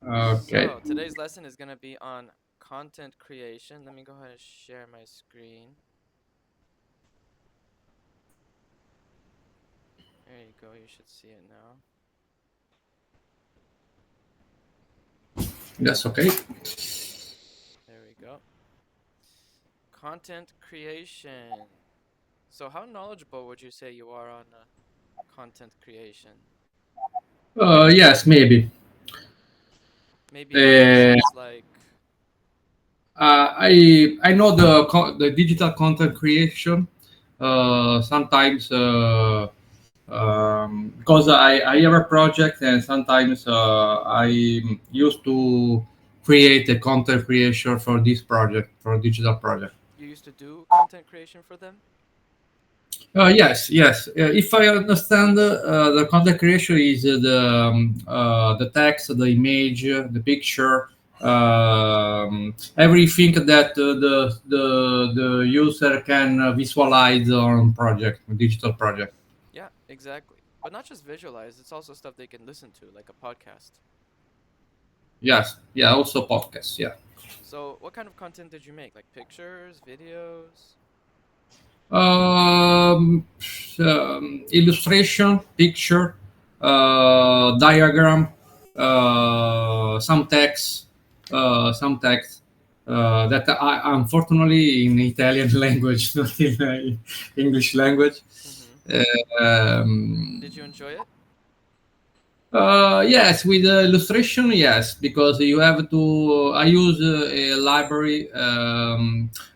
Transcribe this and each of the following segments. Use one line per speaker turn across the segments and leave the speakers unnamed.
Okay.
So today's lesson is going to be on content creation. Let me go ahead and share my screen. There you go. You should see it now.
That's okay.
There we go. Content creation. So how knowledgeable would you say you are on content creation?
Yes, maybe.
Maybe in what
Uh,
sense? Like,
I know the digital content creation. Sometimes because I have a project and sometimes I used to create a content creation for this project for digital project.
you used to do content creation for them?
Yes, yes. If I understand, the content creation is the text, the image, the picture, everything that the user can visualize on project, digital project.
Yeah, exactly. But not just visualize, it's also stuff they can listen to, like a podcast.
Yes, yeah. Also podcast. Yeah.
So, what kind of content did you make? Like pictures, videos?
Um, Illustration, picture, diagram, some text that I unfortunately in Italian language, not in English language.
Mm-hmm. Did
Um,
you enjoy it?
yes, with illustration, yes, because you have to. I use a library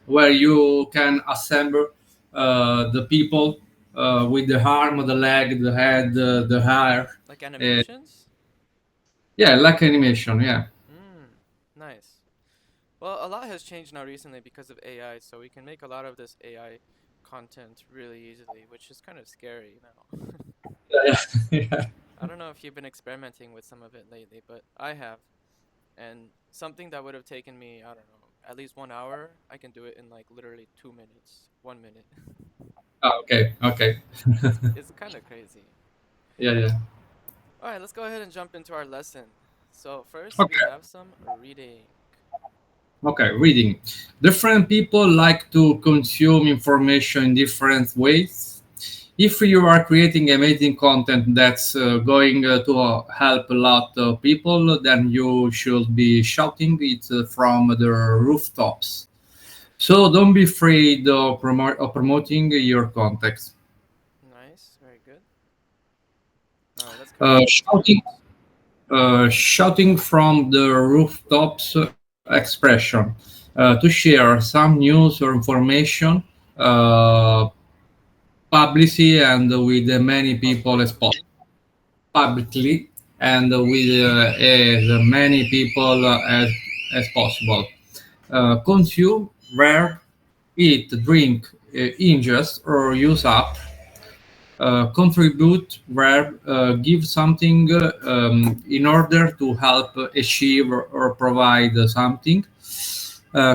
where you can assemble the people with the arm, the leg, the head, the hair.
Like
Uh,
animations?
yeah, like animation. Yeah.
Mm, nice. Well, a lot has changed now recently because of AI, so we can make a lot of this AI content really easily, which is kind of scary now.
Yeah, yeah.
I don't know if you've been experimenting with some of it lately, but I have. And something that would have taken me, I don't know, at least 1 hour, I can do it in like literally 2 minutes, 1 minute.
Ah, okay, okay.
It's kind of crazy.
Yeah, yeah.
All right, let's go ahead and jump into our lesson. So first, we
Okay.
have some reading.
Okay, reading. Different people like to consume information in different ways. If you are creating amazing content that's going to help a lot of people, then you should be shouting it from the rooftops. So don't be afraid of promoting your context.
Nice, very good. All right, let's
Uh,
continue with the
shouting,
next.
shouting from the rooftops expression to share some news or information uh, publicly and with many people as possible.
Publicly.
Publicly and with as many people as possible. Consume, wear, eat, drink, ingest, or use up. Contribute, where give something in order to help achieve or provide something.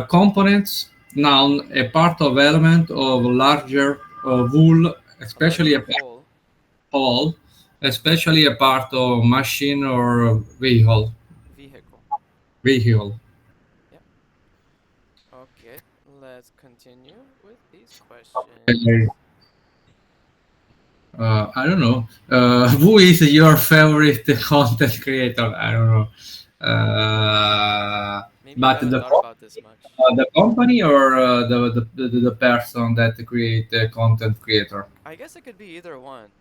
Components, noun, a part of element of larger whole,
A
especially a
larger whole.
all, especially a part of machine or vehicle.
Vehicle.
Vehicle.
Yep. Okay, let's continue with these
Okay.
questions.
I don't know. Who is your favorite content creator? I don't know.
Maybe you
But
haven't thought about this much.
the company or the person that create the content creator?
I guess it could be either one.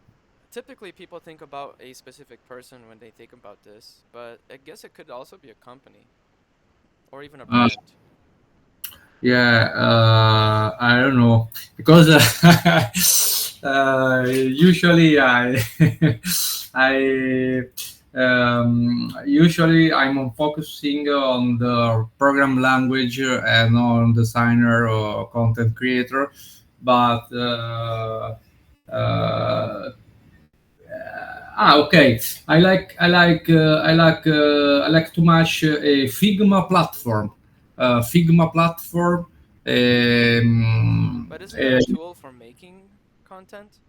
Typically, people think about a specific person when they think about this, but I guess it could also be a company or even a
Uh,
brand.
Yeah, I don't know because usually I I usually I'm focusing on the program language and on designer or content creator, but uh, okay. I like too much a Figma platform. Figma platform.
But isn't that a tool for making content?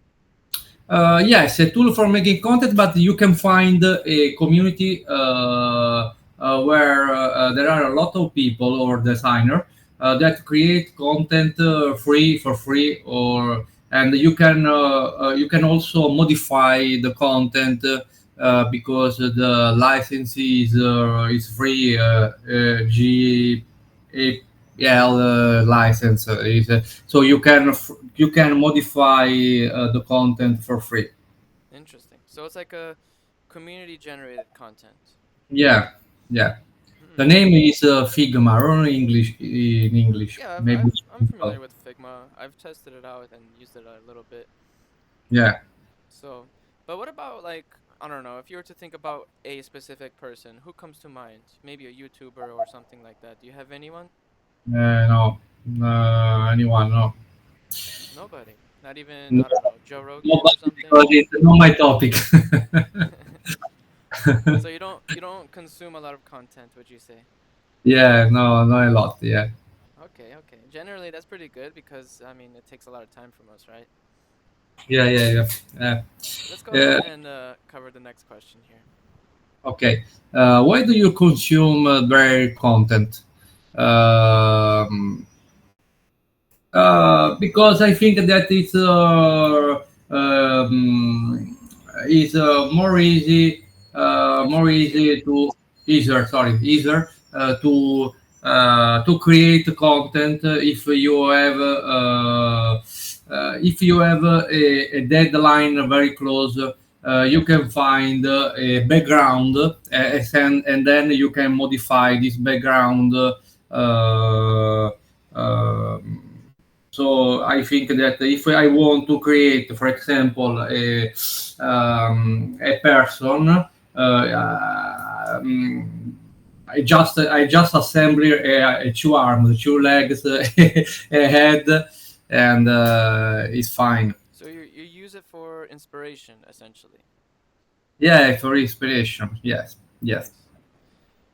Yes, a tool for making content, but you can find a community where there are a lot of people or designer that create content free for free, or and you can also modify the content because the license is free. GAL license so you can modify the content for free.
Interesting. So it's like a community generated content.
Yeah, yeah. The
Hmm.
name is Figma, or English in English,
Yeah,
maybe.
I'm familiar with Figma. I've tested it out and used it a little bit.
Yeah.
So, but what about like, I don't know, if you were to think about a specific person, who comes to mind? Maybe a YouTuber or something like that. Do you have anyone?
No. Anyone? No.
Nobody. Not even,
No.
I don't know, Joe Rogan or
Nobody, because
something.
it's not my topic.
So you don't consume a lot of content, would you say?
Yeah, no, not a lot. Yeah.
Okay, okay. Generally, that's pretty good because I mean, it takes a lot of time from us, right?
Yeah, yeah, yeah.
Let's go
Uh,
ahead and cover the next question here.
okay. Why do you consume their content? Um, because I think that it's
It's
more
easier.
easy to easier sorry easier to create content if you have a deadline very close. You can find a background and then you can modify this background. Um so I think that if I want to create, for example, a person, I just assemble two arms, two legs, a head, and it's fine.
So you use it for inspiration, essentially.
Yeah, for inspiration. Yes, yes.
Nice.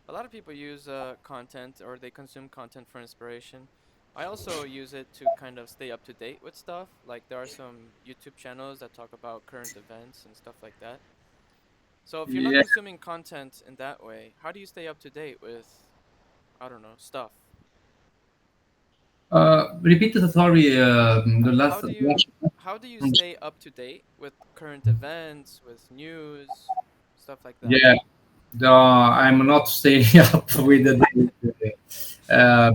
A lot of people use content or they consume content for inspiration. I also use it to kind of stay up to date with stuff. Like there are some YouTube channels that talk about current events and stuff like that. So if you're not
Yeah.
consuming content in that way, how do you stay up to date with, I don't know, stuff?
Repeat the story. The
How
last.
do you how do you stay up to date with current events, with news, stuff like that?
Yeah. I'm not staying up with the date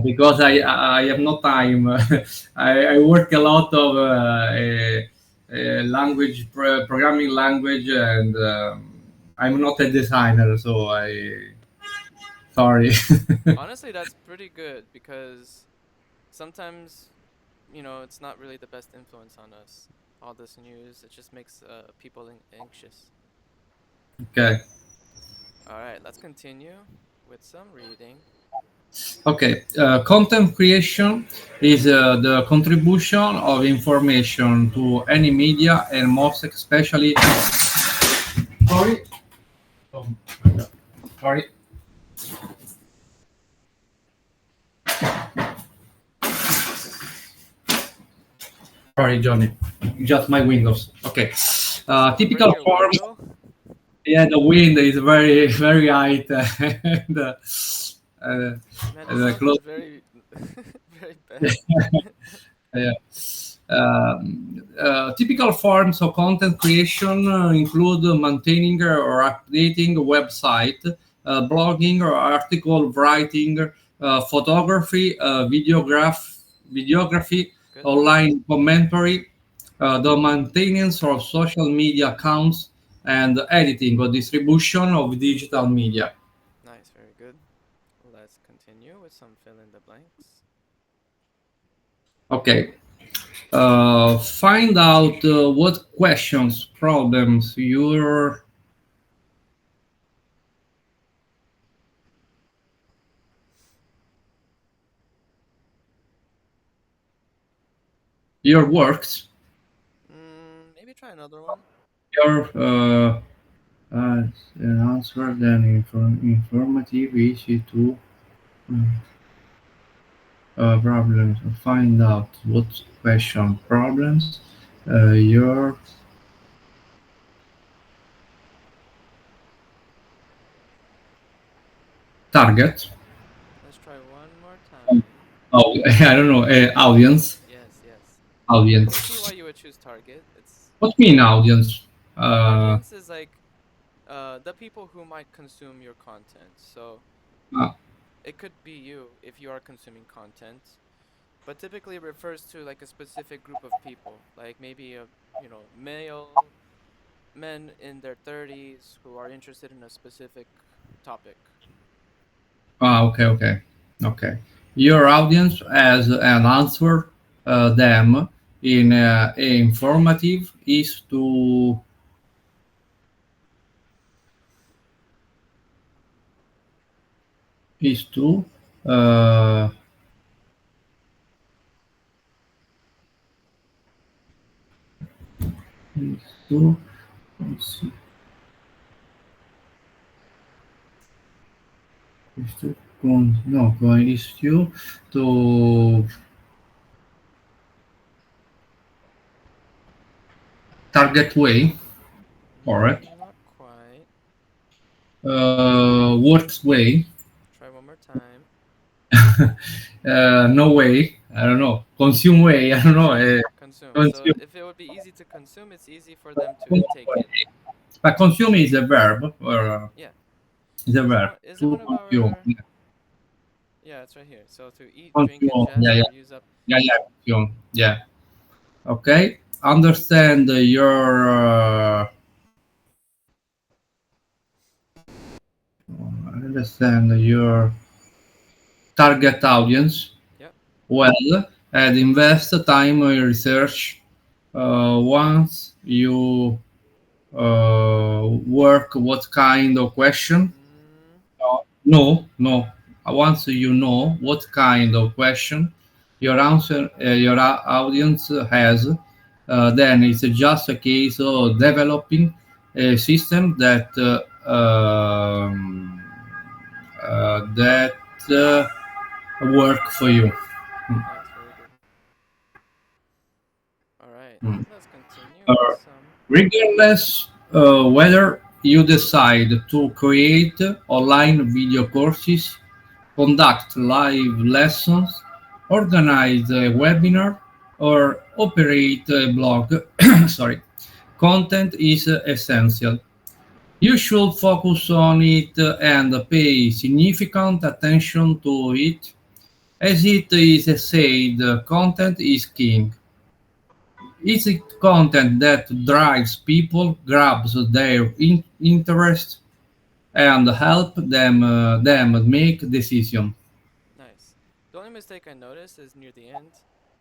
because I have no time. I work a lot of programming language, and I'm not a designer, so I sorry.
Honestly, that's pretty good because sometimes, it's not really the best influence on us. All this news, it just makes people anxious.
Okay.
All right, let's continue with some reading.
Okay. Content creation is the contribution of information to any media, and most especially. Sorry. Oh, sorry. Sorry, Johnny. Just my windows. Okay.
Someone break
Typical
your
forms.
window?
Yeah, the wind is very, very high. And, uh,
Man, that
the
sound
close.
was very, very bad.
Yeah. Typical forms of content creation include maintaining or updating a website, blogging or article writing, photography, videography,
Good one.
online commentary, the maintenance of social media accounts, and editing or distribution of digital media.
Nice, very good. Let's continue with some fill in the blanks.
Okay. Find out what questions, problems your works,
Maybe try another one.
your uh, answer, then informative, easy to problems. Find out what question, problems, your. target.
Let's try one more time.
Oh, I don't know. Audience.
Yes, yes. I see why
Audience.
you would choose target. It's
What mean audience? Uh,
audience is like the people who might consume your content. So
uh,
it could be you if you are consuming content, but typically it refers to like a specific group of people, like maybe a male men in their 30s who are interested in a specific topic.
okay, okay, okay. Your audience as an answer them in informative is to uh, is to is to no is to target way, correct?
Not quite.
Works way,
Try one more time.
no way. I don't know. Consume way. I don't know.
Consume, consume. So
Consume,
if it would be easy to consume, it's easy for them to
consume
intake it.
way. But consume is a verb, or
Yeah.
is a
Is it
verb
one? Is it
to
one of
consume.
our? Yeah, it's right here. So to eat, drink,
Consume. Yeah,
ingest,
yeah,
or use up.
yeah, yeah. Consume. Yeah. Okay. Understand your understand your target audience
Yep.
well and invest time in research. Once you work what kind of question.
Mm,
No, no. Once you know what kind of question your answer, your audience has, then it's just a case of developing a system that work for you.
nice, very good. All right,
Mm.
let's continue
Uh,
with some.
Regardless whether you decide to create online video courses, conduct live lessons, organize a webinar, or operate a blog, sorry, content is essential. You should focus on it and pay significant attention to it. As it is said, content is king. It's a content that drives people, grabs their interest, and help them make decisions.
Nice. The only mistake I noticed is near the end,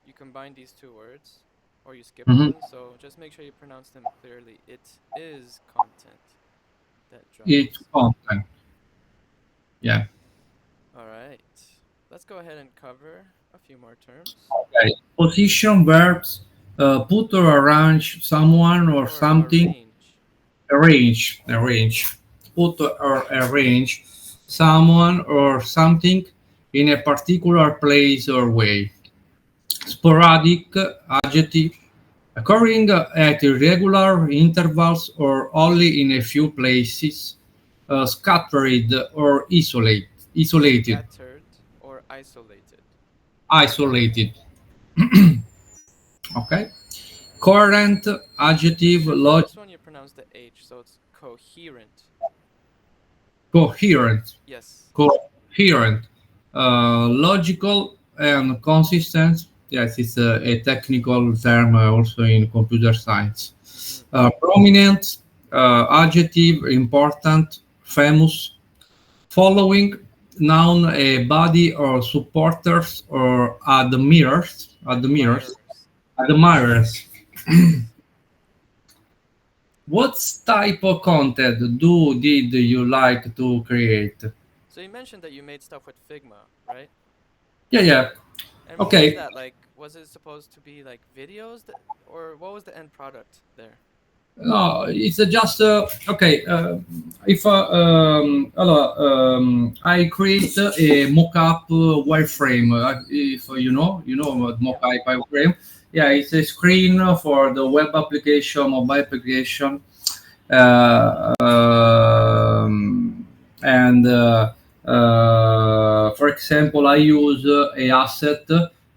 you combine these two words, or you skip
Mhm.
one. So just make sure you pronounce them clearly. It is content that
It's
drives.
content. Yeah.
All right. Let's go ahead and cover a few more terms.
Okay. Position verbs put or arrange someone or
Or
something.
arrange.
Arrange. Put or arrange someone or something in a particular place or way. Sporadic adjective occurring at irregular intervals or only in a few places. Scattered or isolated.
Scattered or isolated.
Isolated. Okay. Coherent adjective
For
log
this one, you pronounce the H, so it's coherent.
coherent
Yes.
coherent logical and consistent. Yes, it's a technical term also in computer science.
Mm-hmm.
Prominent adjective important famous following noun a body or supporters or
Admirers.
admirers. What type of content did you like to create?
So you mentioned that you made stuff with Figma, right?
Yeah, yeah.
And what was
Okay.
that like? Was it supposed to be like videos, or what was the end product there?
No, it's just okay. If I create a mock-up wireframe. If you know what
Yep.
mock-up wireframe. Yeah, it's a screen for the web application, mobile application, and For example, I use a asset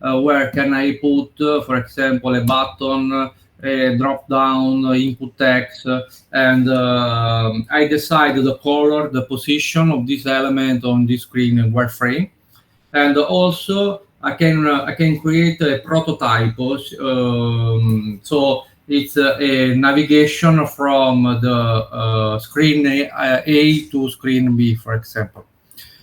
where can I put, for example, a button, a drop down, input text, and I decide the color, the position of this element on this screen wireframe, and also I can create a prototype. So it's a navigation from the screen A to screen B, for example.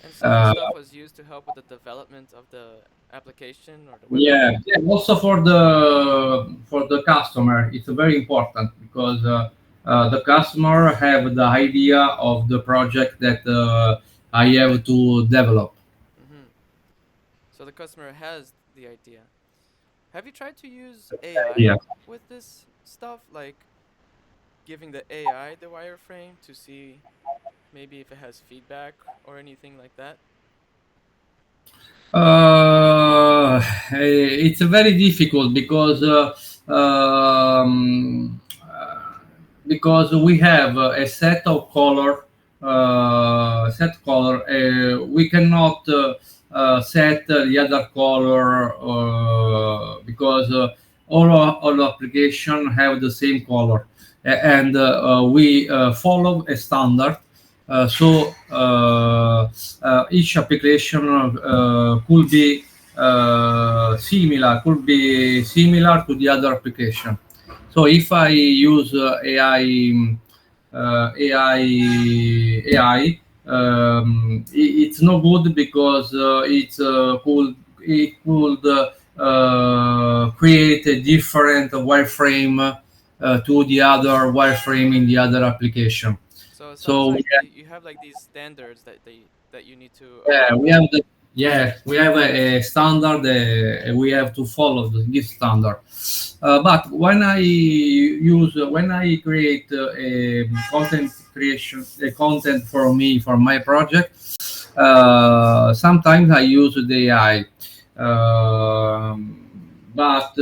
And so this
Uh,
stuff was used to help with the development of the application or the web
yeah,
app.
yeah. Also for the customer, it's very important because the customer have the idea of the project that I have to develop.
Hmm. So the customer has the idea. Have you tried to use AI
Yeah.
with this stuff, like giving the AI the wireframe to see maybe if it has feedback or anything like that?
It's very difficult because we have a set of color we cannot set the other color because all application have the same color. And we follow a standard. Each application could be similar to the other application. So if I use AI, it's no good because it could create a different wireframe to the other wireframe in the other application.
So it sounds
So
like you have like these standards that you need to
yeah,
abide
we
with.
have we have a standard. We have to follow this standard. But when I create a content creation, a content for me for my project, sometimes I use the AI. But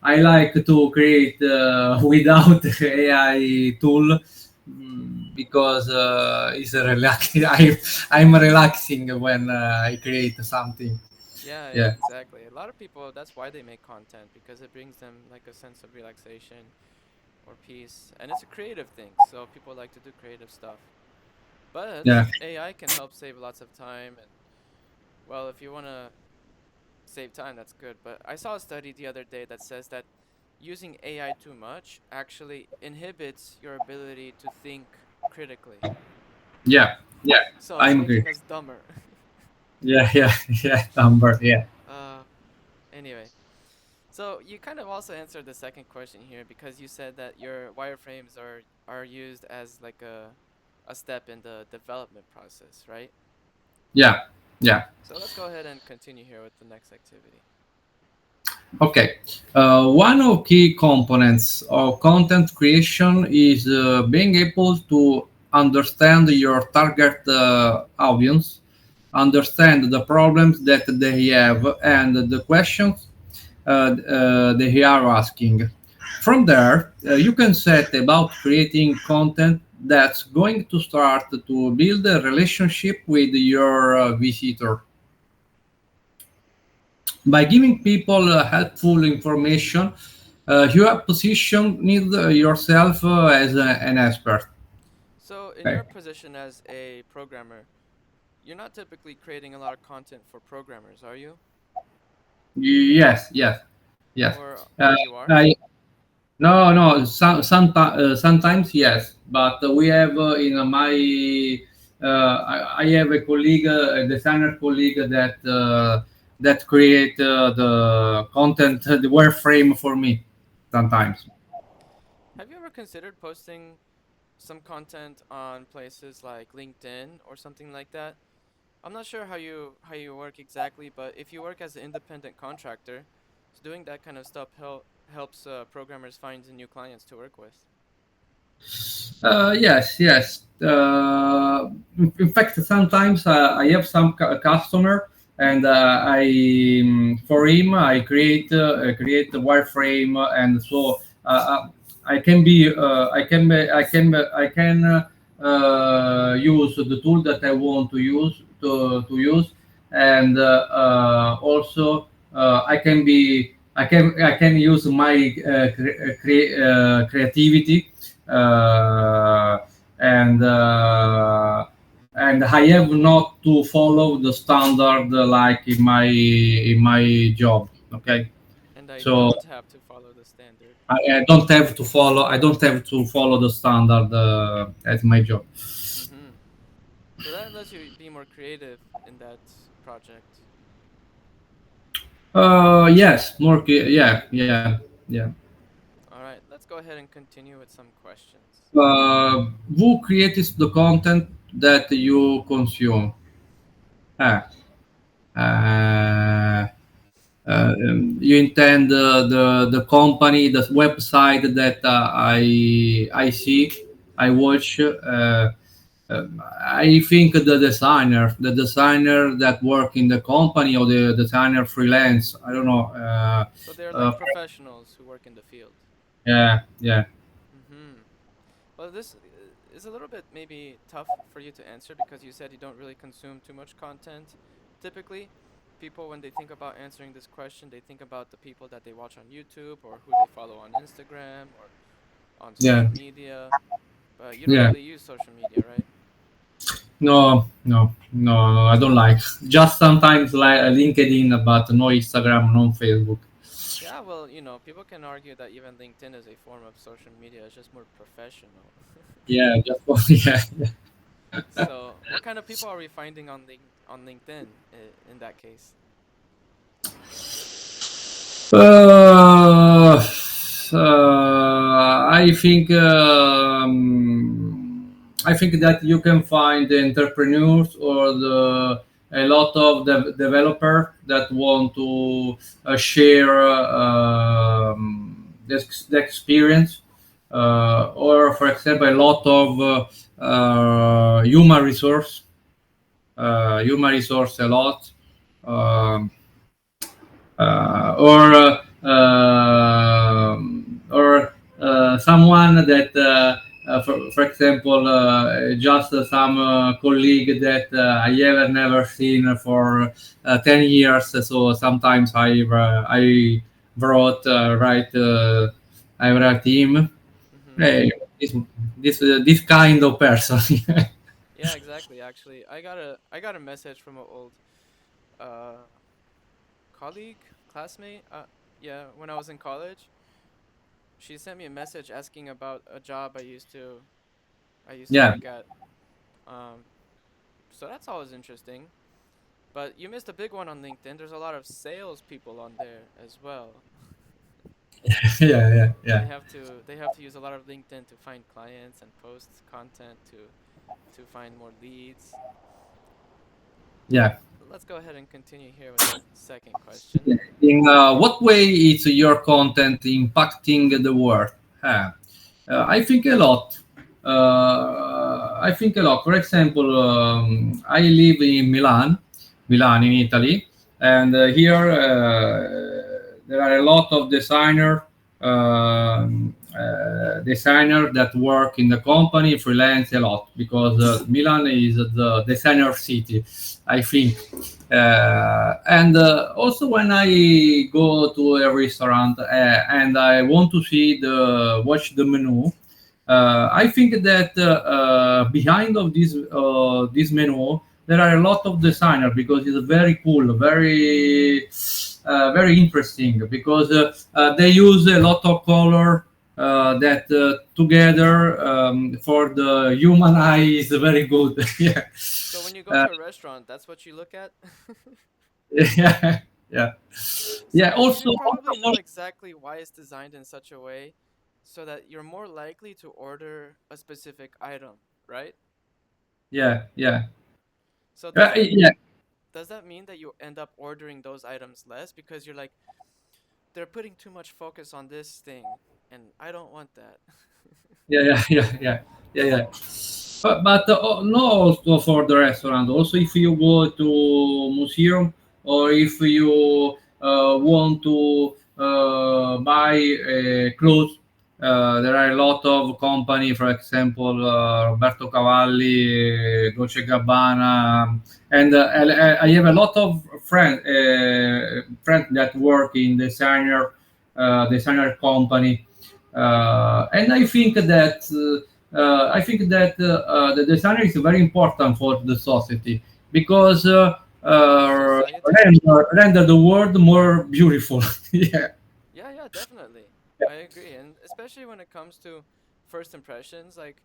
I like to create without AI tool because it's a relaxing. I'm relaxing when I create something.
Yeah,
Yeah,
exactly. A lot of people, that's why they make content because it brings them like a sense of relaxation or peace, and it's a creative thing. So people like to do creative stuff. But
yeah,
AI can help save lots of time and well, if you want to save time, that's good. But I saw a study the other day that says that using AI too much actually inhibits your ability to think critically.
yeah, yeah.
So it's
I'm agree.
making us dumber.
Yeah, yeah, yeah. Number, yeah,
uh, anyway, so you kind of also answered the second question here because you said that your wireframes are used as like a step in the development process, right?
yeah, yeah.
So let's go ahead and continue here with the next activity.
Okay. One of key components of content creation is being able to understand your target audience, understand the problems that they have, and the questions they are asking. From there, you can set about creating content that's going to start to build a relationship with your visitor. By giving people helpful information, you have positioned yourself as an expert.
So in
Okay.
your position as a programmer, you're not typically creating a lot of content for programmers, are you?
Yes, yes, yes. Uh,
Or you are?
I no, no. Sometimes yes, but we have in my I have a colleague, a designer colleague that create the content, the wireframe for me. Sometimes.
Have you ever considered posting some content on places like LinkedIn or something like that? I'm not sure how you work exactly, but if you work as an independent contractor, so doing that kind of stuff helps programmers find new clients to work with.
Yes, yes. In fact, sometimes I have some customer, and for him I create the wireframe, and so I can be I can use the tool that I want to use, and also I can use my creativity, uh, and and I have not to follow the standard like in my job. Okay,
And I
so
don't have to follow the standard.
I don't have to follow. I don't have to follow the standard at my job.
Mm-hmm. So that lets you be more creative in that project.
Yes, more. Yeah, yeah.
All right, let's go ahead and continue with some questions.
Who creates the content that you consume? Ah, uh, you intend the company, the website that I see, I watch. I think the designer that work in the company or the designer freelance. I don't know.
So they're
Uh,
like professionals who work in the field.
yeah, yeah,
Mm-hmm. Well, this is a little bit maybe tough for you to answer because you said you don't really consume too much content. Typically, people, when they think about answering this question, they think about the people that they watch on YouTube or who they follow on Instagram or on
yeah,
social media. But you don't
yeah.
really use social media, right?
No, no, no, no, I don't like. Just sometimes like LinkedIn, but no Instagram, no Facebook.
Yeah, well, people can argue that even LinkedIn is a form of social media. It's just more professional.
Yeah, just yeah.
So, what kind of people are we finding on LinkedIn in that case?
Uh, I think that you can find the entrepreneurs or a lot of developer that want to share the experience, or for example, a lot of human resource a lot. Um, or someone that, for example, just some colleague that I have never seen for 10 years. So sometimes I brought I write him.
Mm-hmm.
Hey, this kind of person.
Yeah, exactly. Actually, I got a message from an old uh colleague, classmate. Yeah, when I was in college, she sent me a message asking about a job I used to
Yeah.
work at. Um, so that's always interesting. But you missed a big one on LinkedIn. There's a lot of sales people on there as well.
Yeah, yeah, yeah,
They have to use a lot of LinkedIn to find clients and post content to find more leads.
yeah.
Let's go ahead and continue here with the second question.
In what way is your content impacting the world? Uh, I think a lot. I think a lot. For example, I live in Milan in Italy, and here there are a lot of designer that work in the company freelance a lot because Milan is the designer city, I think. And also when I go to a restaurant and I want to see the watch the menu, I think that behind of this menu there are a lot of designer because it's very cool, very interesting because they use a lot of color that together for the human eye is very good. Yeah.
So when you go
Uh,
to a restaurant, that's what you look at?
yeah, yeah,
So
yeah.
you probably know exactly why it's designed in such a way so that you're more likely to order a specific item, right?
Yeah, yeah,
So does that
yeah,
does that mean that you end up ordering those items less because you're like they're putting too much focus on this thing and I don't want that.
yeah, yeah, yeah, yeah, yeah, yeah. But no, also for the restaurant. Also, if you go to museum or if you want to buy clothes, There are a lot of company, for example, Roberto Cavalli, Dolce Gabbana, and I have a lot of friends that work in designer company, and I think that the designer is very important for the society because
Society?
render the world more beautiful. Yeah.
Yeah, yeah, definitely. I agree. And especially when it comes to first impressions, like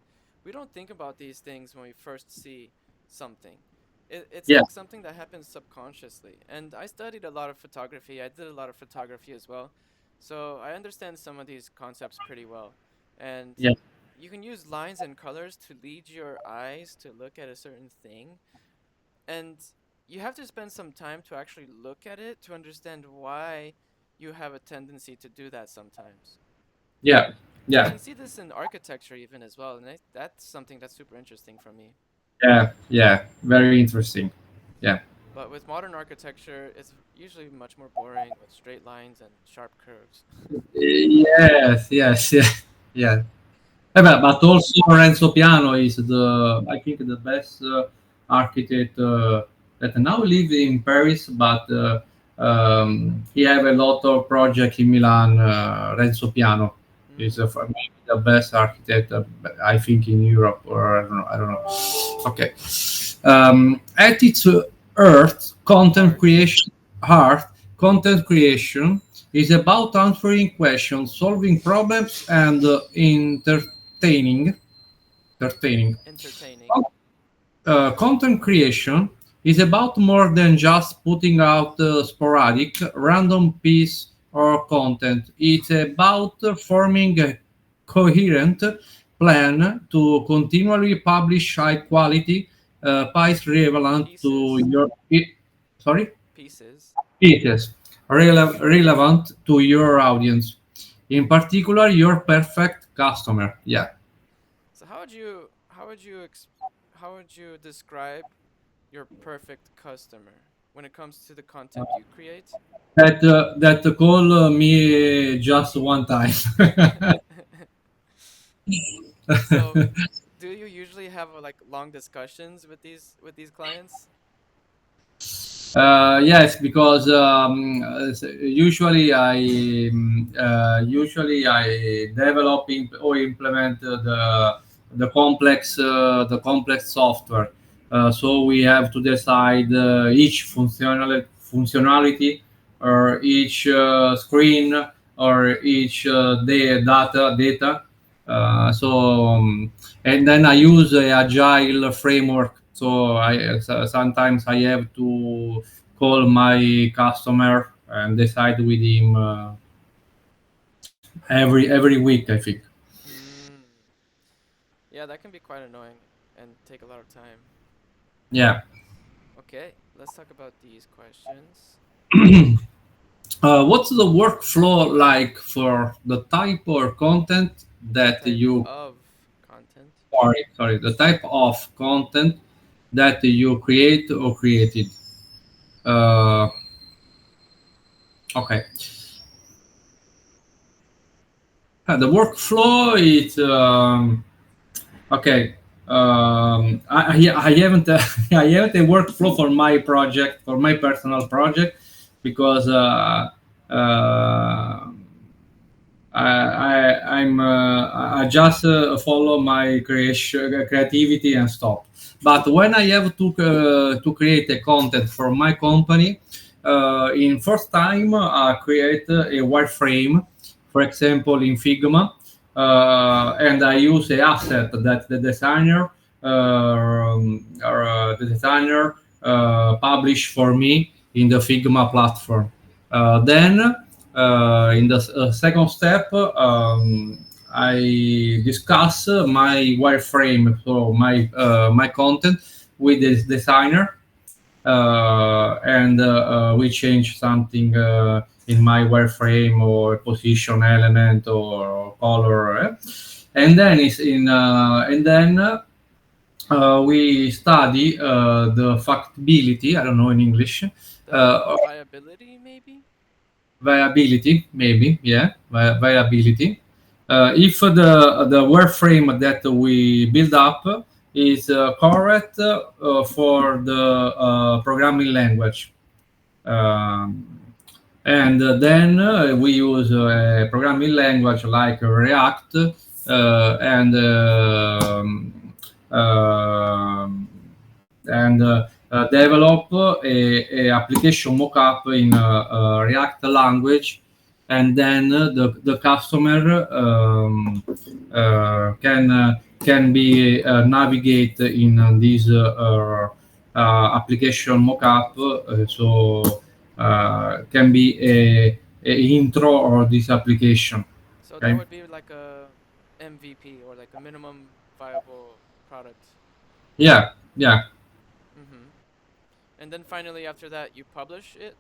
we don't think about these things when we first see something. It's
Yeah.
like something that happens subconsciously. And I studied a lot of photography. I did a lot of photography as well. So I understand some of these concepts pretty well. And
Yeah.
you can use lines and colors to lead your eyes to look at a certain thing. And you have to spend some time to actually look at it to understand why you have a tendency to do that sometimes.
Yeah.
You
Yeah.
can see this in architecture even as well, and that's something that's super interesting for me.
Yeah, yeah, very interesting. Yeah.
But with modern architecture, it's usually much more boring with straight lines and sharp curves.
Yes, yes, yeah, yeah. But also Renzo Piano is I think the best architect that now live in Paris, but he have a lot of project in Milan. Renzo Piano is
Mm,
for me the best architect, I think, in Europe, or I don't know. I don't know. Okay. At its earth,
heart.
heart, content creation is about answering questions, solving problems, and entertaining. Entertaining.
Entertaining.
Content creation is about more than just putting out sporadic, random piece or content. It's about forming a coherent plan to continually publish high quality piece relevant to
Pieces.
sorry
Pieces.
pieces relevant to your audience. In particular, your perfect customer. Yeah.
So how would you describe your perfect customer when it comes to the content you create?
That call me just one time.
So, do you usually have like long discussions with these clients?
Yes, because usually I develop or implement the complex software. So we have to decide each functionality or each screen or each data. And then I use a agile framework. So sometimes I have to call my customer and decide with him every week, I think.
Mm. Yeah, that can be quite annoying and take a lot of time.
Yeah.
Okay, let's talk about these questions.
What's the workflow like for the type or content
The
that
type
you
of content.
sorry, the type of content that you create or created? Uh, okay. The workflow is okay. I haven't I haven't a workflow for my project, for my personal project, because I just follow my creativity and stop. But when I have to create a content for my company, in first time I create a wireframe, for example in Figma, and I use a asset that the designer publish for me in the Figma platform. Then in the second step, I discuss my wireframe, so my content with the designer, and we change something in my wireframe or position element or color, and then it's in and then we study the factability. I don't know in English.
The viability, maybe?
Viability, maybe, yeah, viability. If the wireframe that we build up is correct for the programming language. Um, and then we use a programming language like React and um, develop a application mockup in React language, and then the customer can be navigate in this application mockup, so can be a intro of this application.
So that
Okay.
would be like a MVP or like a minimum viable product.
Yeah. Yeah.
Mm-hmm. And then finally, after that, you publish it.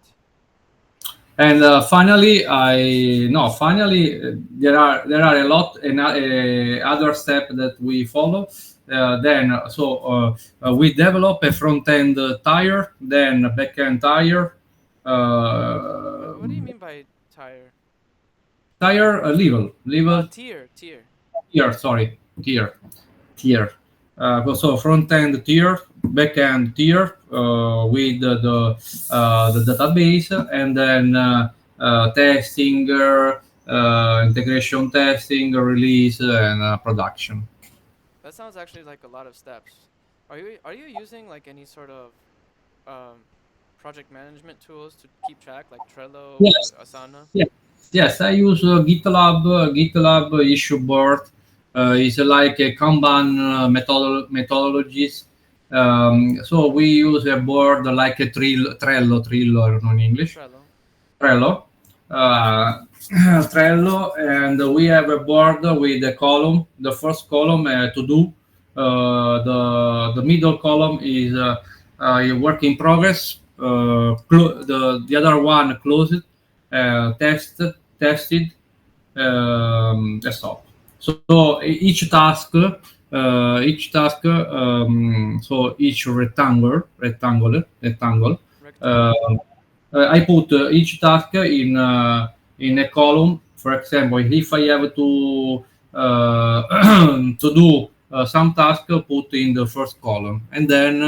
And finally, I no. Finally, there are a lot and other steps that we follow. We develop a front end tire, then a back end tire, uh,
What do you mean by tire?
tire level
Tier.
tier. Sorry, tier. So front end tier, back end tier with the database, and then testing, integration testing, release, and production.
That sounds actually like a lot of steps. Are you using like any sort of um, project management tools to keep track, like Trello or
Yes,
Asana?
yes, yes. I use GitLab. GitLab issue board is like a Kanban methodologies. So we use a board like a Trello, I don't know in English.
Trello.
Trello, uh, Trello, and we have a board with a column. The first column to do. The middle column is a work in progress. The other one closed, tested, stop. So so each rectangle. Uh,
Rectangle.
I put each task in a column. For example, if I have to to do some task, put in the first column, and then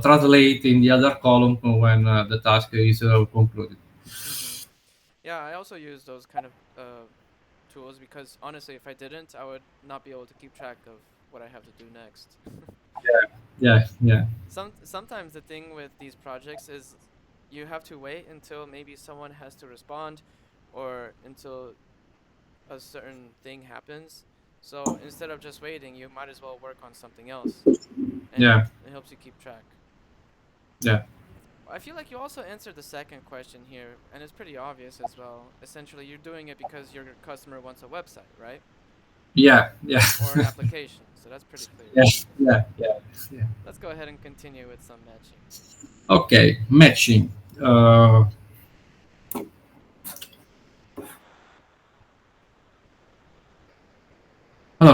translate in the other column when the task is concluded.
Mm-hmm. Yeah, I also use those kind of tools because honestly, if I didn't, I would not be able to keep track of what I have to do next.
Yeah, yeah,
Sometimes the thing with these projects is you have to wait until maybe someone has to respond or until a certain thing happens. So instead of just waiting, you might as well work on something else, and
yeah,
it helps you keep track.
yeah,
I feel like you also answered the second question here, and it's pretty obvious as well. Essentially, you're doing it because your customer wants a website, right?
yeah, yeah,
Or an application. So that's pretty clear.
yeah, yeah, yeah, yeah.
Let's go ahead and continue with some matching.
Okay, matching. Uh,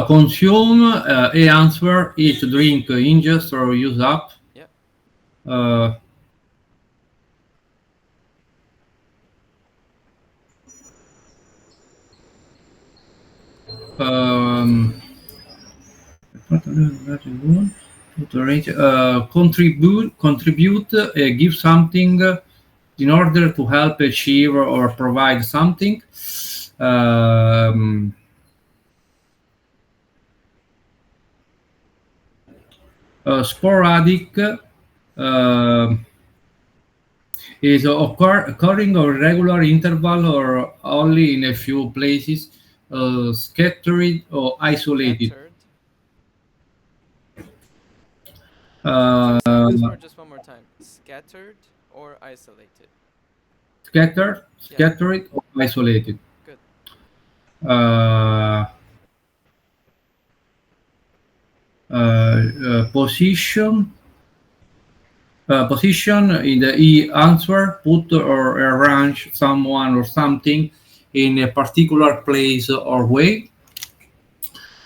Consume e answer, eat, drink, ingest, or use up.
Yep.
Uh, um, contribute, give something in order to help achieve or provide something. Um, Sporadic is occurring on regular interval or only in a few places, scattered or isolated.
Scattered.
Uh,
Say this word just one more time. Scattered or isolated. Yeah.
scattered or isolated.
Good.
Uh, Position, position in the e answer, put or arrange someone or something in a particular place or way.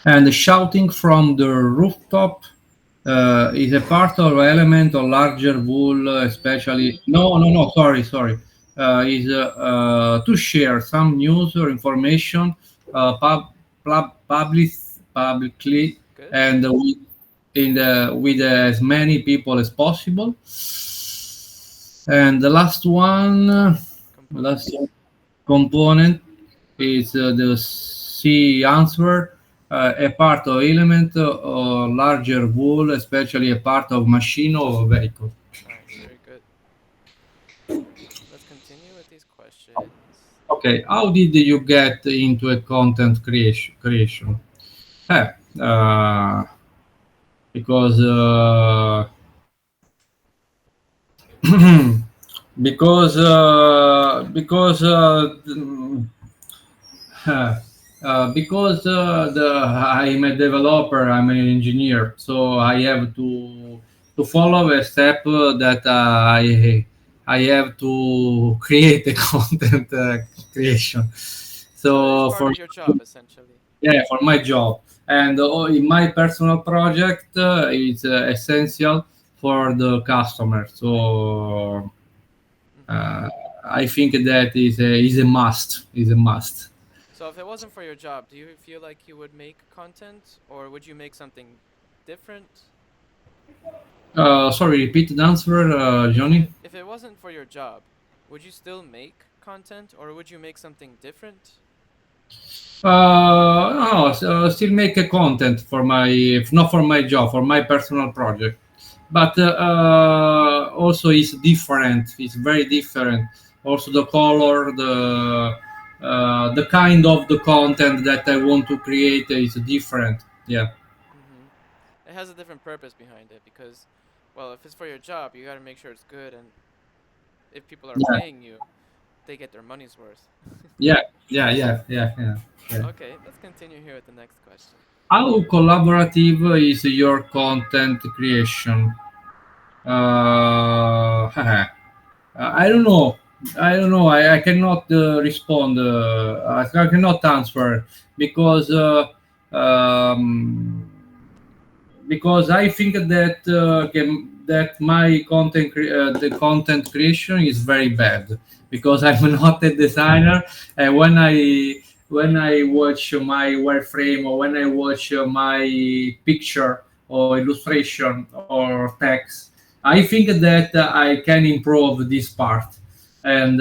And shouting from the rooftop is a part or element of larger wool, especially. No, no, no. Sorry, sorry. is to share some news or information public, publicly
Good.
and with as many people as possible. And the last one,
Component.
last component is the C answer, a part of element or larger whole, especially a part of machine or vehicle.
Nice. Very good. Let's continue with these questions.
Okay, how did you get into a content creation? Eh, uh, because because I'm a developer, I'm an engineer, so I have to follow a step that I have to create a content creation.
So it is
So
part of your job essentially.
for my job and in my personal project, it's essential for the customer. So
Mhm.
uh, I think that is a must. Is a must.
So if it wasn't for your job, do you feel like you would make content or would you make something different?
Sorry, repeat the answer, Johnny.
If it wasn't for your job, would you still make content or would you make something different?
No, still make a content for my, if not for my job, for my personal project. But also it's different. It's very different. Also the color, the kind of the content that I want to create is different. Yeah,
Mhm. It has a different purpose behind it because well, if it's for your job, you got to make sure it's good and if people are
yeah,
paying you, they get their money's worth.
yeah, yeah. Yeah.
Okay, let's continue here with the next question.
How collaborative is your content creation? I don't know. I don't know. I cannot respond. I cannot answer because um, because I think that that my the content creation is very bad because I'm not a designer. And when I watch my wireframe or when I watch my picture or illustration or text, I think that I can improve this part. And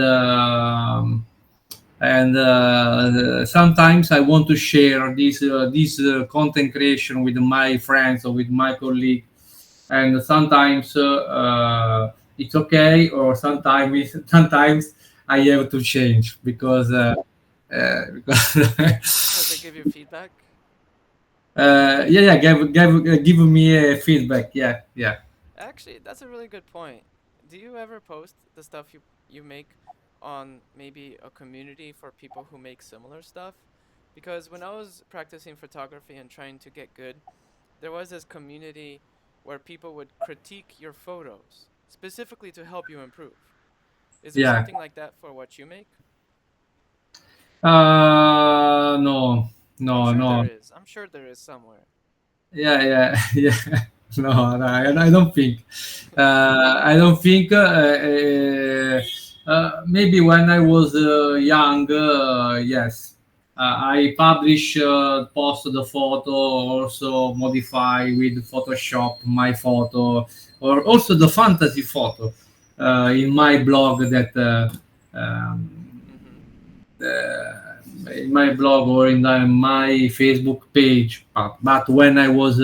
sometimes I want to share this content creation with my friends or with my colleague, and sometimes it's okay, or sometimes sometimes I have to change
Because they
because
give you feedback.
yeah, give me a feedback. Yeah.
Actually, that's a really good point. Do you ever post the stuff you make on maybe a community for people who make similar stuff? Because when I was practicing photography and trying to get good, there was this community where people would critique your photos specifically to help you improve. Is there
Yeah.
something like that for what you make?
No,
I'm
no,
sure there
no.
is. I'm sure there is somewhere.
Yeah, yeah. No, I don't think. I don't think. Maybe when I was young, yes, I publish, post the photo, also modify with Photoshop my photo, or also the fantasy photo in my blog that.
Mhm.
In my blog or in my Facebook page, but when I was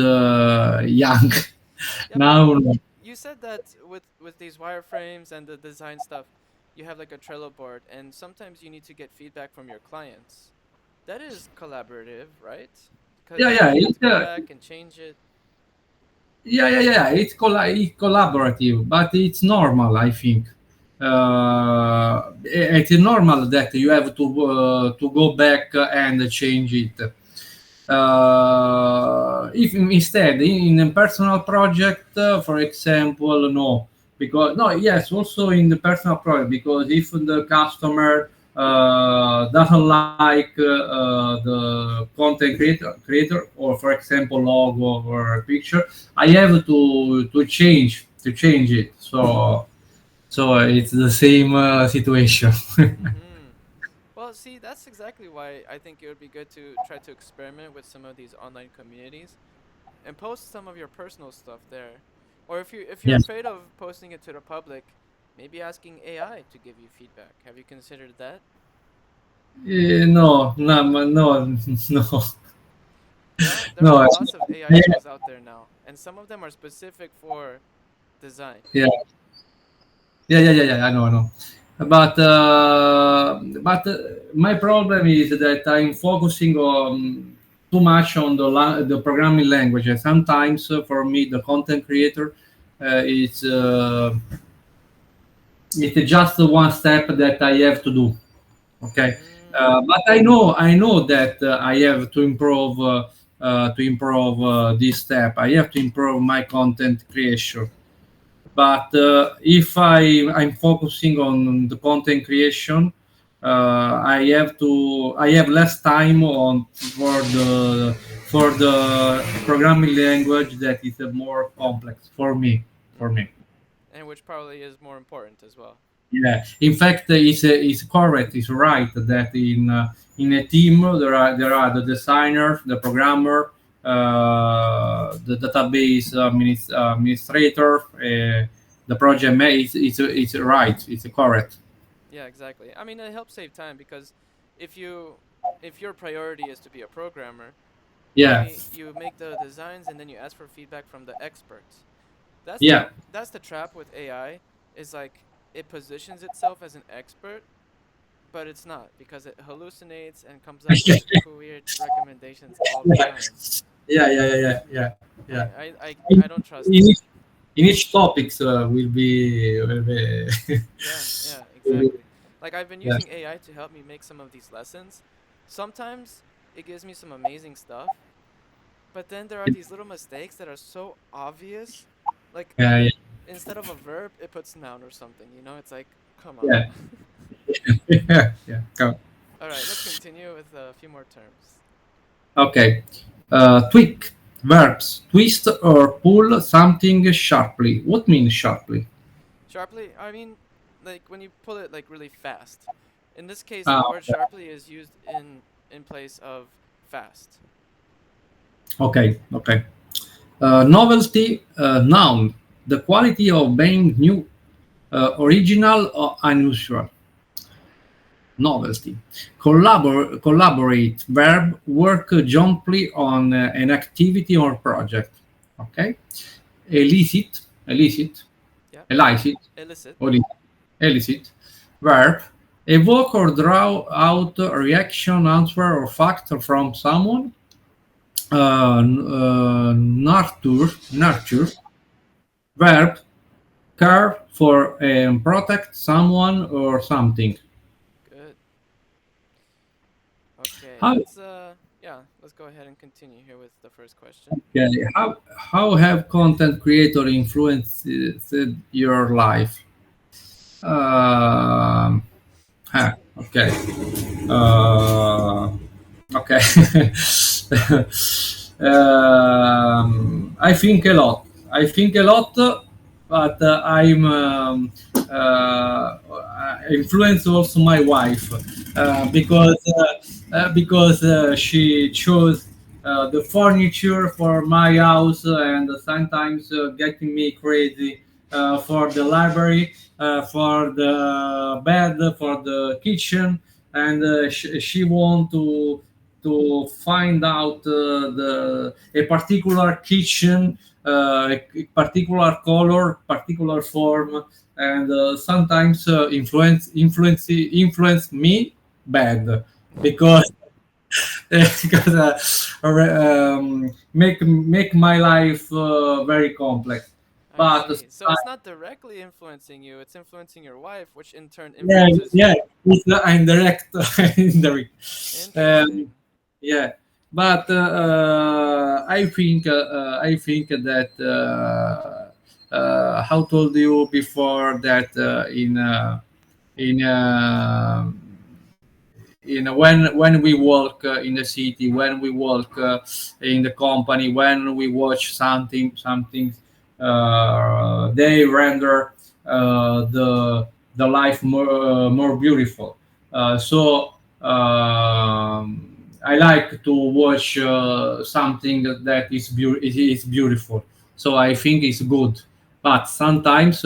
young,
Yeah, but
now no.
you said that with these wireframes and the design stuff, you have like a Trello board, and sometimes you need to get feedback from your clients. That is collaborative, right?
Yeah,
Because
yeah,
you have
it,
to go back and change it.
yeah. It's collaborative, but it's normal. I think it's normal that you have to go back and change it. If instead in a personal project, for example, no, because no, yes, also in the personal project, because if the customer doesn't like the content creator, or for example logo or a picture, I have to change it. So So it's the same situation.
Mm-hmm. Well, see, that's exactly why I think it would be good to try to experiment with some of these online communities and post some of your personal stuff there. Or if you're
Yes.
afraid of posting it to the public, maybe asking AI to give you feedback. Have you considered that?
No, no, no, no,
There
no.
are lots of AI
Yeah,
tools out there now, and some of them are specific for design.
yeah, yeah. I know, I know. But my problem is that I'm focusing on too much on the programming language. And sometimes, for me, the content creator is it's just one step that I have to do. Okay,
Mm,
but I know that I have to improve this step. I have to improve my content creation. But if I'm focusing on the content creation, I have less time on for the programming language that is more complex for me. For
mm-hmm.
me.
And which probably is more important as well.
Yeah, in fact, it's correct. It's right that in a team there are the designer, the programmer, the database administrator, the project. It's right. It's correct.
Yeah, exactly. I mean, it helps save time because if you if your priority is to be a programmer,
Yeah,
maybe you make the designs and then you ask for feedback from the experts.
yeah,
That's the trap with AI is like it positions itself as an expert, but it's not because it hallucinates and comes up with weird recommendations all the time.
yeah, yeah, yeah, yeah, yeah,
I
yeah.
I I,
In,
I don't trust
in
it.
each in each topics will be
Yeah, yeah,
will be
exactly. Like I've been
yes.
using AI to help me make some of these lessons. Sometimes it gives me some amazing stuff, but then there are these little mistakes that are so obvious. Like
Yeah,
instead of a verb, it puts noun or something, you know? It's like, come on.
yeah, yeah, yeah. Go.
All right, let's continue with a few more terms.
Okay. Tweak verbs twist or pull something sharply. What means sharply?
Sharply, I mean, like when you pull it like really fast. In this case,
Ah,
the word
okay.
sharply is used in place of fast.
Okay. Okay. Novelty noun. The quality of being new, original or unusual. Novelty. Collaborate verb work jointly on an activity or project. Okay. Elicit,
Yeah.
elicit,
Illicit.
or elicit verb evoke or draw out a reaction, answer, or fact from someone. Nurture verb care for and protect someone or something.
Good. Okay,
How
let's yeah, let's go ahead and continue here with the first question.
okay, how have content creator influenced your life? Um, okay. Uh, Okay. I think a lot. I think a lot, but I'm influence also my wife because she chose the furniture for my house and sometimes getting me crazy for the library, for the bed, for the kitchen, and she want to find out the a particular kitchen, a particular color, particular form, and sometimes influence me bad because make my life very complex.
I
But
see. So it's not directly influencing you, it's influencing your wife, which in turn
yeah,
influences
yeah,
you.
it's indirect, indirect. Um,
Interesting.
yeah, but I think that how told you before that in when we work in the city, when we work in the company, when we watch something they render the life more beautiful. So I like to watch something that is beautiful. So I think it's good. But sometimes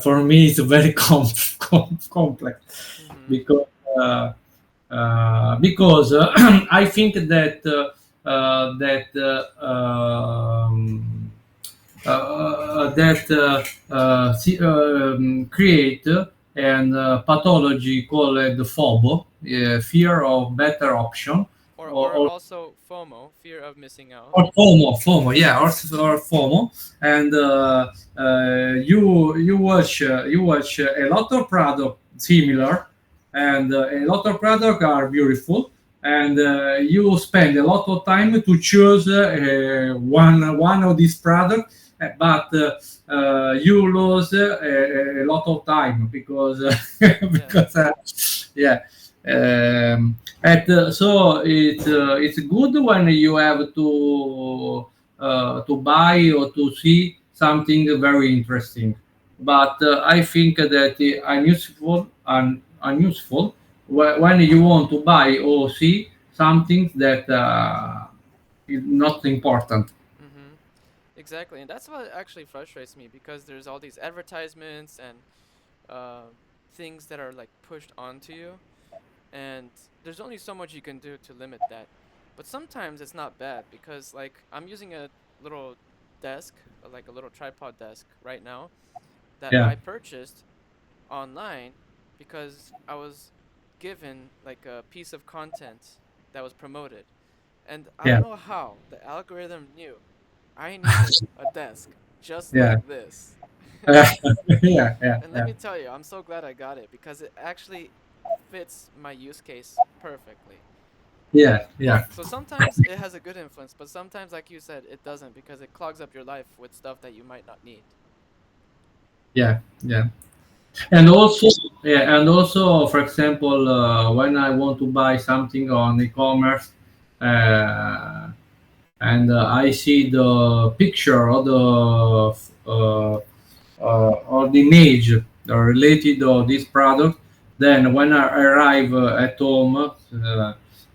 for me it's very complex
Mm-hmm.
because uh, I think that create an pathology called FOBO, fear of better option,
Or
or
also FOMO, fear of missing out.
or FOMO, yeah, or FOMO, and you watch a lot of product similar, and a lot of product are beautiful, and you spend a lot of time to choose one of these products, but you lose a lot of time because
Yeah.
because yeah. So it's good when you have to buy or to see something very interesting. But I think that unuseful when you want to buy or see something that is not important.
Mm-hmm. Exactly, and that's what actually frustrates me because there's all these advertisements and things that are like pushed onto you, and there's only so much you can do to limit that. But sometimes it's not bad because like I'm using a little desk, like a little tripod desk right now that
Yeah,
I purchased online because I was given like a piece of content that was promoted. And I
yeah,
don't know how the algorithm knew I needed a desk just
yeah,
like this.
yeah, yeah,
And let
yeah,
me tell you, I'm so glad I got it because it actually fits my use case perfectly.
yeah, yeah,
So sometimes it has a good influence, but sometimes, like you said, it doesn't because it clogs up your life with stuff that you might not need.
yeah, yeah.
And
And also, yeah, and also, for example, when I want to buy something on e-commerce, uh, and I see the picture or the image related to this product, then when I arrive at home,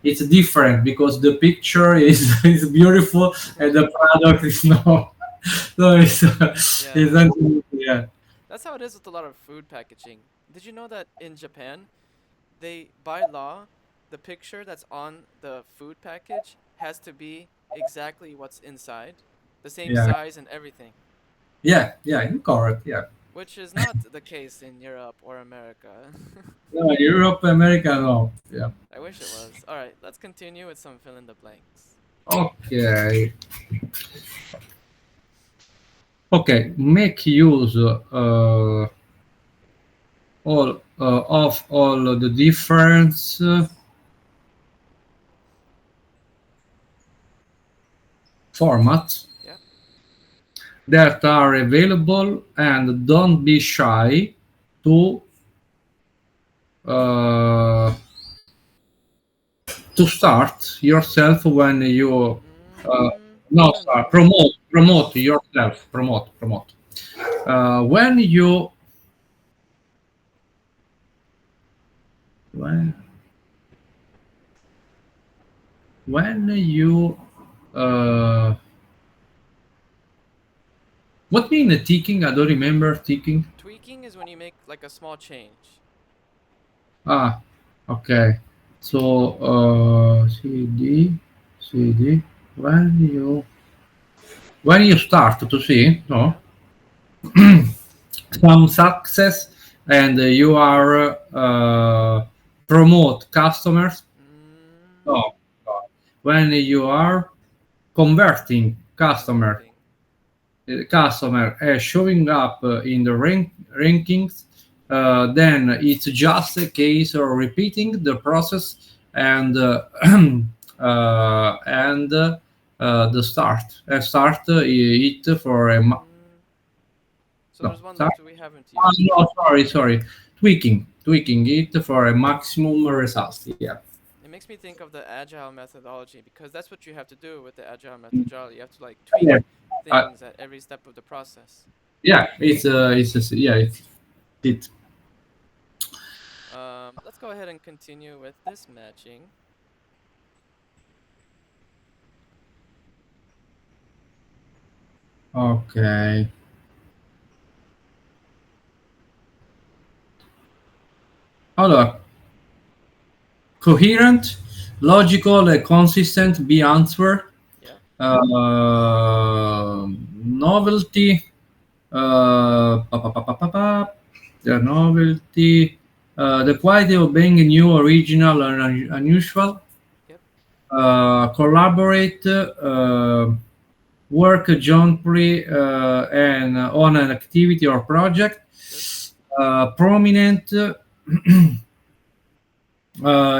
it's different because the picture is is beautiful and the product is not. So it's
yeah,
yeah,
that's how it is with a lot of food packaging. Did you know that in Japan, they by law, the picture that's on the food package has to be exactly what's inside, the same
yeah,
size and everything,
yeah, yeah, you're correct. Yeah.
which is not the case in Europe or America.
No, Europe, America, no. Yeah.
I wish it was. All right, let's continue with some fill in the blanks.
Okay. Okay. Make use all of all the different formats
Yep.
that are available, and don't be shy to uh, start yourself when you no
I don't
start
know.
promote yourself promote when you when you uh, what mean ticking? I don't remember ticking.
Tweaking is when you make like a small change.
Ah, okay. So cd when you start to see no
Yeah.
some success, and you are promote customers.
Mm,
No, no. When you are converting
converting.
customer showing up in the rankings, then it's just a case of repeating the process and the start it for a
Mm, so
no
there's one
start,
left we haven't used.
no, sorry, tweaking it for a maximum results. Yeah,
It makes me think of the agile methodology because that's what you have to do with the agile
yeah,
methodology. You have to like tweak
uh,
things at every step of the process.
Yeah, yeah, it.
Let's go ahead and continue with this matching.
Okay. Allora, coherent, logical, and consistent be answer.
Yeah.
Novelty, the novelty, the quality of being new, original, and unusual.
Yep.
Collaborate, work jointly and on an activity or project.
Good.
Prominent,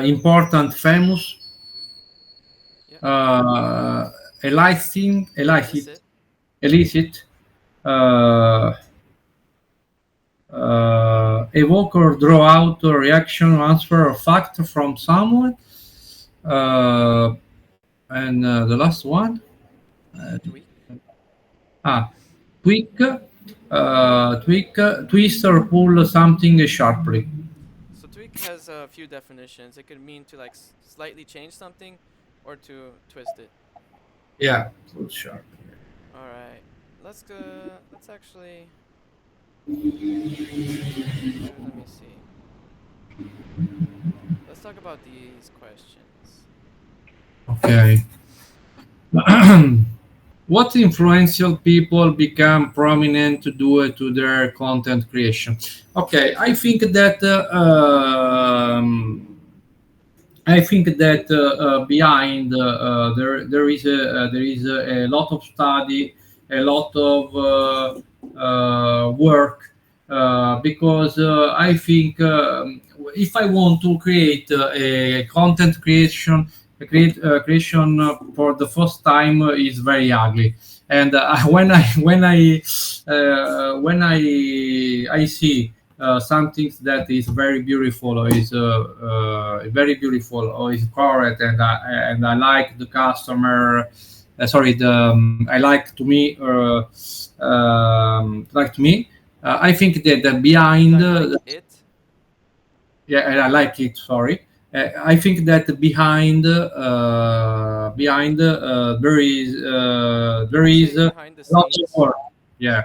important, famous.
Yep.
uh, Eliciting,
Illicit.
illicit, uh, evoke or draw out a reaction, answer, or fact from someone. Uh, and the last one,
Tweak.
ah, tweak, twist or pull something sharply.
So tweak has a few definitions. It could mean to like slightly change something, or to twist it.
Yeah, pull sharply.
All right. Let's go. Let's actually do. Let me see. Let's talk about these questions.
Okay. What influential people become prominent to do it to their content creation? Okay, I think that behind there is a lot of study, a lot of work, because I think if I want to create a content creation, creation for the first time is very ugly. And when I see some things that is very beautiful or is very beautiful or is correct, and I like the customer. Sorry, I like to me, like to me. I think that behind,
I like it.
yeah, and I like it. Sorry, I think that behind there
Would you
is
say behind the
lots of
scenes?
work. Yeah,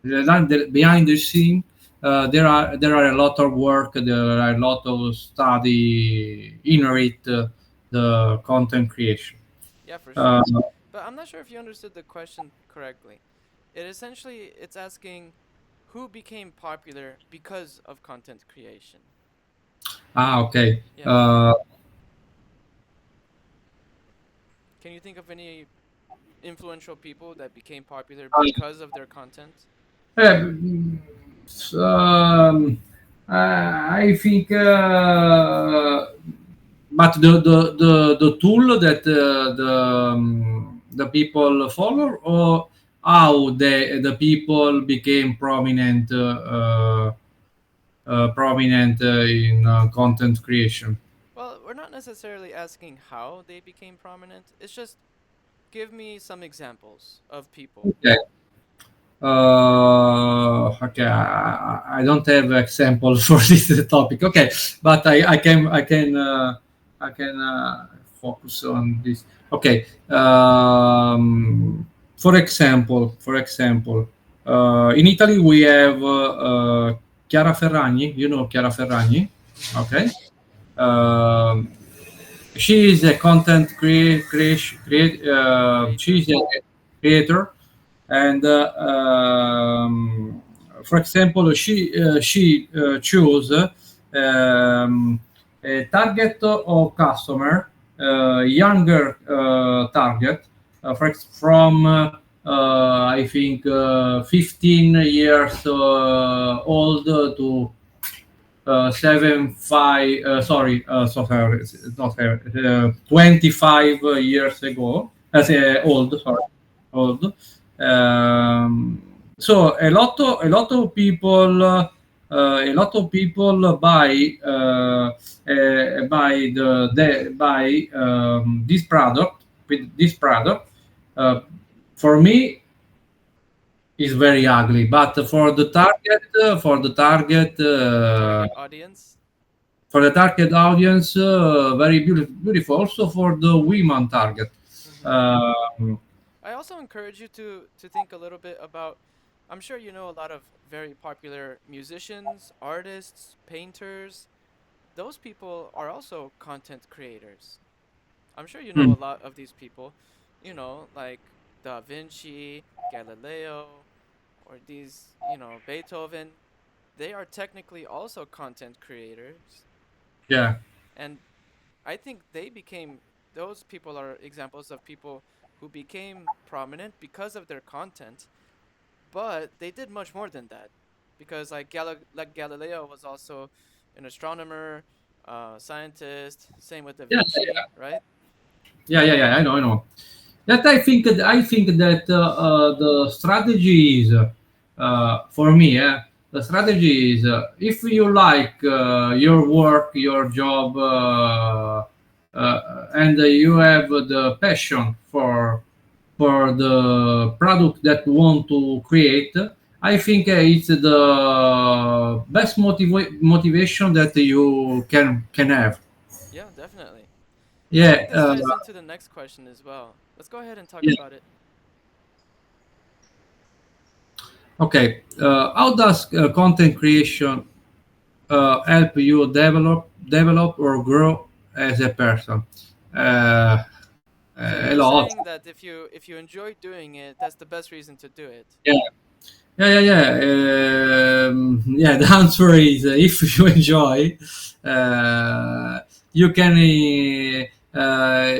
behind the scene, there are a lot of work, there are a lot of study inherit the content creation.
Yeah, for
uh,
sure. But I'm not sure if you understood the question correctly. It's asking who became popular because of content creation.
okay.
Yeah.
uh,
Can you think of any influential people that became popular because of their content?
um, I think, but the tool that the people follow, or how the people became prominent, prominent in content creation.
Well, we're not necessarily asking how they became prominent. It's just give me some examples of people.
Okay. Okay, I don't have example for this topic. Okay, but I can focus on this. Okay. For example, in Italy we have Chiara Ferragni. You know Chiara Ferragni,
Mhm.
okay? Um, she is a content
Creator.
she's a creator, and for example, she chose a target of customer, younger target, from I think 15 years old to sorry, it's not fair, 25 years ago, as
Okay.
old, sorry, old. So a lot of people, buy this product, with this product. uh, for me, is very ugly. But for the target,
Target audience.
for the target audience, very beautiful, beautiful. Also for the women target.
Hmm.
Um,
I also encourage you to think a little bit about. I'm sure you know a lot of very popular musicians, artists, painters. Those people are also content creators. I'm sure you know
hmm,
a lot of these people. Like Da Vinci, Galileo, or these, Beethoven. They are technically also content creators.
yeah,
And I think those people are examples of people who became prominent because of their content, but they did much more than that. Because like Galileo was also an astronomer, scientist, same with Da
yeah,
Vinci, right?
yeah. I know, I know. That I think that the strategy is for me. The strategy is if you like your work, your job, and you have the passion for the product that you want to create. I think it's the best motivation that you can have.
Yeah, definitely. And I
Yeah,
think this ties into the next question as well. Let's go ahead and talk
yeah.
about it.
Okay. How does content creation help you develop or grow as a person? Uh,
So
a
you're
lot.
saying that if you enjoy doing it, that's the best reason to do it.
Yeah, yeah. The answer is if you enjoy, you can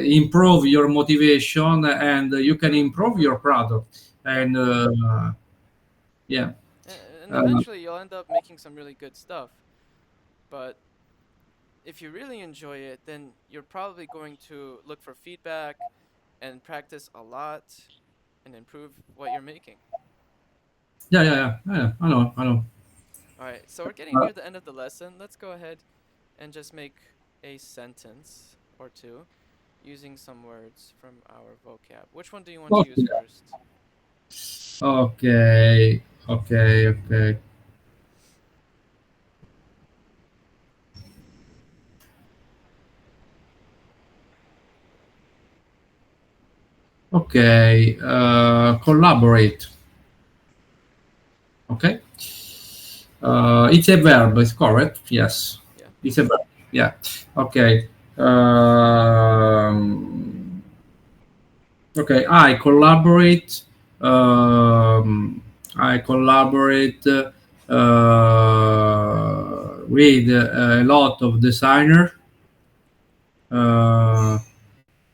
improve your motivation and you can improve your product. And yeah,
And
uh,
eventually you'll end up making some really good stuff. But if you really enjoy it, then you're probably going to look for feedback and practice a lot and improve what you're making.
yeah. I know, I know.
All right, so we're getting
Uh,
near the end of the lesson. Let's go ahead and just make a sentence or two using some words from our vocab. Which one do you want to use
okay,
first?
okay. Okay, collaborate. Okay, it's a verb. It's correct. Yes,
Yeah.
it's a verb. Yeah. Okay. Um, okay. I collaborate with a lot of designers.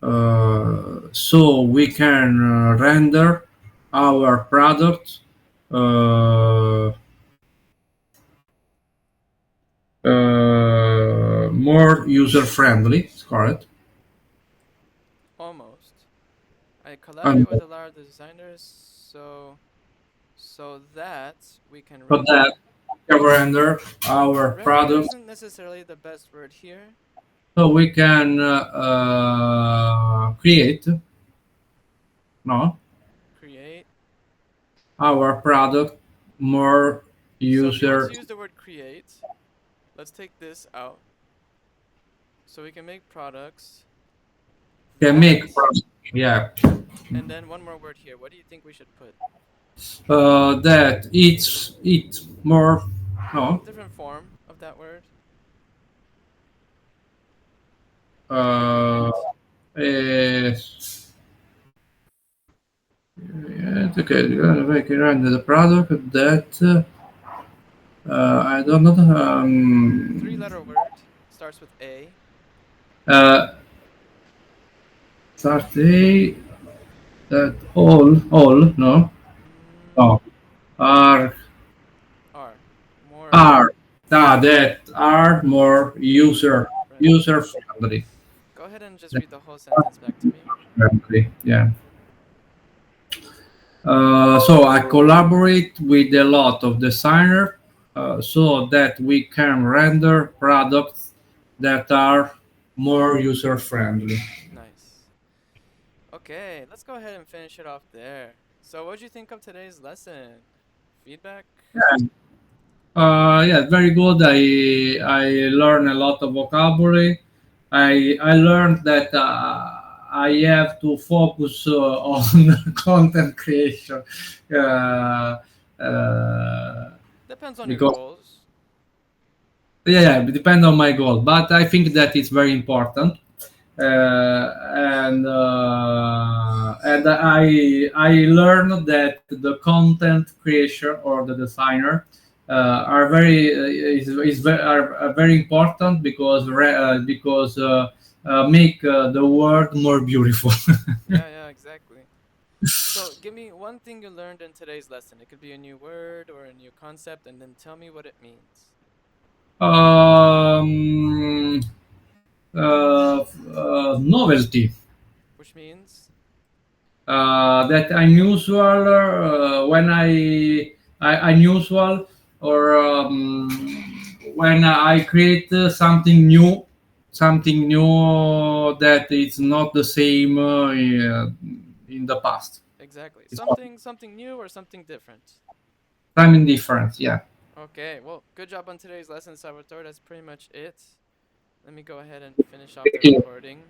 Uh, so we can render our product uh, more user friendly. Correct.
Almost. I
And
collaborate with a lot of designers, so that we can
for that,
render.
we can render our
Render
product
isn't necessarily the best word here.
so we can create no
Create.
our product more
So if you want
user
to use the word create, let's take this out. So we can make products
can
that,
make product. Yeah,
and then one more word here. What do you think we should put?
that it's more no
Different form of that word.
uh,
Create.
is yeah, okay. You're gonna make render the product that I don't know.
Three-letter word. Starts with A.
Uh, start a that all no
Mm,
no are
R. More
are that are more
friendly.
user friendly.
Go ahead and just read the whole sentence back to me.
Friendly, yeah. So I collaborate with a lot of designers so that we can render products that are more user friendly.
Nice. Okay, let's go ahead and finish it off there. So, what'd you think of today's lesson? Feedback?
Yeah, yeah, very good. I learned a lot of vocabulary. I learned that I have to focus on content creation uh, uh,
Depends on your
because
goals.
yeah, it depends on my goal. But I think that it's very important, and I learned that the content creator or the designer are very are very important because make the world more beautiful.
Yeah, yeah, exactly. So, give me one thing you learned in today's lesson. It could be a new word or a new concept, and then tell me what it means.
um, Novelty.
Which means,
That unusual when I unusual or when I create something new that is not the same in the past.
exactly.
It's
Something new or something different.
something different. Yeah.
Okay, well, good job on today's lesson, Salvatore. That's pretty much it. Let me go ahead and finish off the
Thank you.
recording.